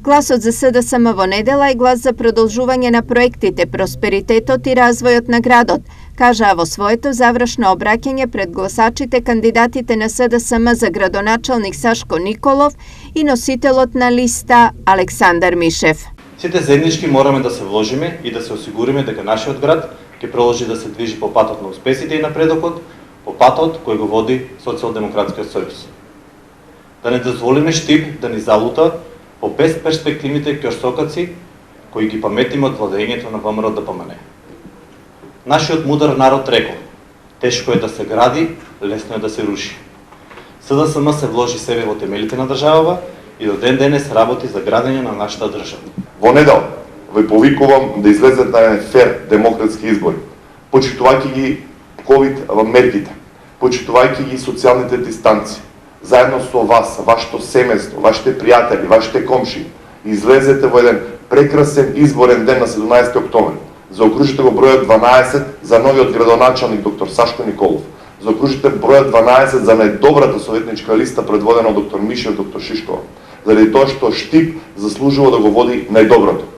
Гласот за СДСМ во недела е глас за продолжување на проектите, просперитетот и развојот на градот, кажаа во своето завршно обраќање пред гласачите кандидатите на СДСМ за градоначалник Сашко Николов и носителот на листа Александар Мишев. Сите заеднички мораме да се вложиме и да се осигуриме дека нашиот град ќе продолжи да се движи по патот на успесите и напредокот, по патот кој го води Социјалдемократскиот сојуз. Да не дозволиме Штип да ни залута по безперспективните ќорсокаци кои ги паметиме од владењето на ВМРО ДПМН. Нашиот мудар народ рекол: тешко е да се гради, лесно е да се руши. СДСМ се вложи себе во темелите на државава и до ден денес работи за градење на нашата држава. Во недел ве повикувам да излезете на еден фер демократски избори, почитувајќи ги ковид мерките, почитувајќи ги социјалните дистанци. Заедно со вас, вашето семејство, вашите пријатели, вашите комши, излезете во еден прекрасен изборен ден на 17 октомври. Заокружите го бројот 12 за новиот градоначалник доктор Сашко Николов. Заокружите бројот 12 за најдобрата советничка листа предводена од доктор Мишев, доктор Шишкова. Заради тоа што Штип заслужува да го води најдоброто.